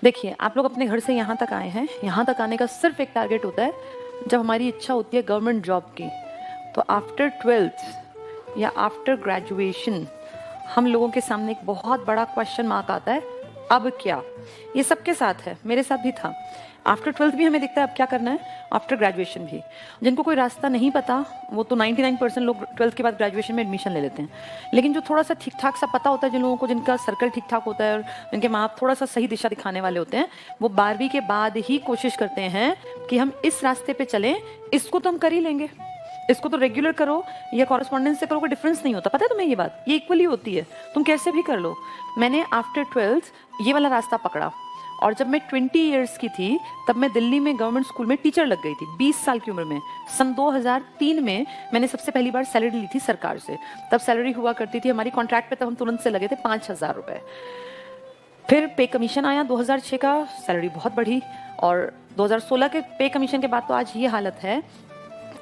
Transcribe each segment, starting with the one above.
देखिए, आप लोग अपने घर से यहाँ तक आए हैं, यहाँ तक आने का सिर्फ एक टारगेट होता है, जब हमारी इच्छा होती है गवर्नमेंट जॉब की। तो आफ्टर 12th या आफ्टर ग्रेजुएशन हम लोगों के सामने एक बहुत बड़ा क्वेश्चन मार्क आता है, अब क्या? ये सबके साथ है, मेरे साथ भी था। आफ्टर 12th भी हमें दिखता है अब क्या करना है, आफ्टर ग्रेजुएशन भी। जिनको कोई रास्ता नहीं पता वो तो 99% लोग 12th के बाद ग्रेजुएशन में एडमिशन ले लेते हैं, लेकिन जो थोड़ा सा ठीक ठाक सा पता होता है, जिन लोगों को जिनका सर्कल ठीक ठाक होता है और जिनके माँ बाप थोड़ा सा सही दिशा दिखाने वाले होते हैं, वो 12वीं के बाद ही कोशिश करते हैं कि हम इस रास्ते पे चलें, इसको तो हम कर ही लेंगे, इसको तो रेगुलर करो या कॉरेस्पॉन्डेंस से करो, कोई डिफरेंस नहीं होता। पता है तुम्हें ये बात, ये इक्वली होती है, तुम कैसे भी कर लो। मैंने आफ्टर 12th ये वाला रास्ता पकड़ा, और जब मैं 20 ईयर्स की थी तब मैं दिल्ली में गवर्नमेंट स्कूल में टीचर लग गई थी, 20 साल की उम्र में। सन 2003 में मैंने सबसे पहली बार सैलरी ली थी सरकार से। तब सैलरी हुआ करती थी हमारी कॉन्ट्रैक्ट पे, तब हम तुरंत से लगे थे 5,000 रुपए। फिर पे कमीशन आया 2006 का, सैलरी बहुत बढ़ी, और 2016 के पे कमीशन के बाद तो आज ये हालत है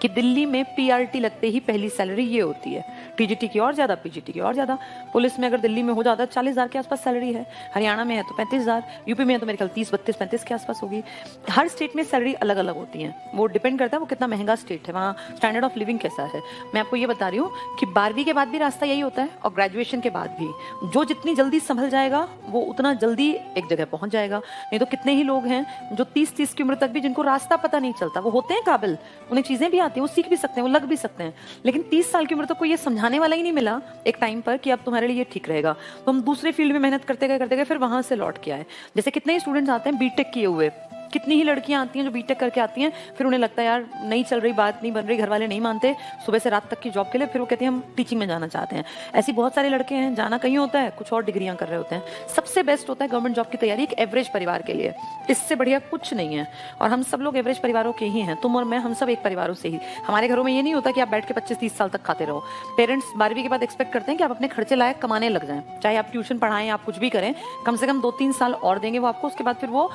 कि दिल्ली में पीआरटी लगते ही पहली सैलरी ये होती है, टीजीटी की और ज़्यादा, पीजीटी की और ज़्यादा। पुलिस में अगर दिल्ली में हो जाता है 40,000 के आसपास सैलरी है, हरियाणा में है तो 35,000, यूपी में है तो मेरे ख्याल 30, 32, 35 के आसपास होगी। हर स्टेट में सैलरी अलग अलग होती है, वो डिपेंड करता है वो कितना महंगा स्टेट है, वहाँ स्टैंडर्ड ऑफ लिविंग कैसा है। मैं आपको ये बता रही हूँ कि 12वीं के बाद भी रास्ता यही होता है, और ग्रेजुएशन के बाद भी। जो जितनी जल्दी संभल जाएगा वो उतना जल्दी एक जगह पहुंच जाएगा। नहीं तो कितने ही लोग हैं जो 30 की उम्र तक भी जिनको रास्ता पता नहीं चलता, वो होते हैं काबिल, उन्हें चीजें भी आती हैं, वो सीख भी सकते हैं, वो लग भी सकते हैं, लेकिन 30 साल की उम्र तक कोई ये समझाने वाला ही नहीं मिला एक टाइम पर कि अब तुम्हारे लिए ये ठीक रहेगा। तो हम दूसरे फील्ड में मेहनत करते गए फिर वहां से लौट के आए। जैसे कितने ही स्टूडेंट्स आते हैं बीटेक किए हुए, कितनी ही लड़कियां आती हैं जो बीटेक करके आती हैं, फिर उन्हें लगता है यार नहीं चल रही, बात नहीं बन रही, घर वाले नहीं मानते, सुबह से रात तक की जॉब के लिए, फिर वो कहते हैं हम टीचिंग में जाना चाहते हैं। ऐसी बहुत सारे लड़के हैं, जाना कहीं होता है, कुछ और डिग्रियां कर रहे होते हैं। सबसे बेस्ट होता है गवर्नमेंट जॉब की तैयारी एक एवरेज परिवार के लिए, इससे बढ़िया कुछ नहीं है। और हम सब लोग एवरेज परिवारों के ही हैं, तुम और मैं, हम सब एक परिवारों से ही। हमारे घरों में ये नहीं होता कि आप बैठ के 25-30 साल तक खाते रहो। पेरेंट्स 12वीं के बाद एक्सपेक्ट करते हैं कि आप अपने खर्चे लायक कमाने लग जाएं, चाहे आप ट्यूशन पढ़ाएं, आप कुछ भी करें, कम से कम 2-3 साल और देंगे वो आपको, उसके बाद फिर वो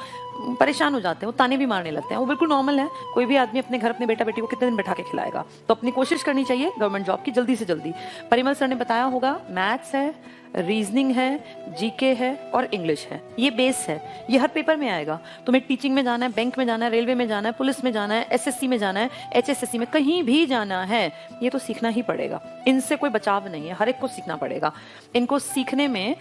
परेशान हो जाते हैं, वो ताने भी मारने लगते हैं। वो बिल्कुल नॉर्मल है, कोई भी आदमी अपने घर अपने बेटा बेटी को कितने दिन बैठा के खिलाएगा। तो अपनी कोशिश करनी चाहिए गवर्नमेंट जॉब की जल्दी से जल्दी। परिमल सर ने बताया होगा, मैथ्स है, रीजनिंग है, जीके है और इंग्लिश है, ये बेस है, ये हर पेपर में आएगा। तुम्हें टीचिंग में जाना है, बैंक में जाना है, रेलवे में जाना है, पुलिस में जाना है, एसएससी में जाना है, एचएसएससी में, कहीं भी जाना है, ये तो सीखना ही पड़ेगा। इनसे कोई बचाव नहीं है, हर एक को सीखना पड़ेगा। इनको सीखने में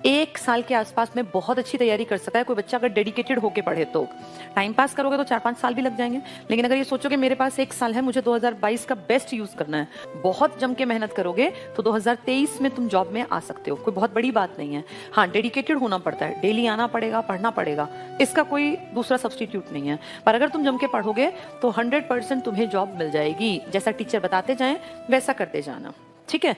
1 साल के आसपास में बहुत अच्छी तैयारी कर सकता है कोई बच्चा, अगर डेडिकेटेड होकर पढ़े तो। टाइम पास करोगे तो 4-5 साल भी लग जाएंगे, लेकिन अगर ये सोचोगे मेरे पास 1 साल है, मुझे 2022 का बेस्ट यूज करना है, बहुत जम के मेहनत करोगे तो 2023 में तुम जॉब में आ सकते हो। कोई बहुत बड़ी बात नहीं है। हाँ, डेडिकेटेड होना पड़ता है, डेली आना पड़ेगा, पढ़ना पड़ेगा, इसका कोई दूसरा सब्सटीट्यूट नहीं है। पर अगर तुम जम के पढ़ोगे तो 100% तुम्हें जॉब मिल जाएगी। जैसा टीचर बताते जाएं वैसा करते जाना, ठीक है।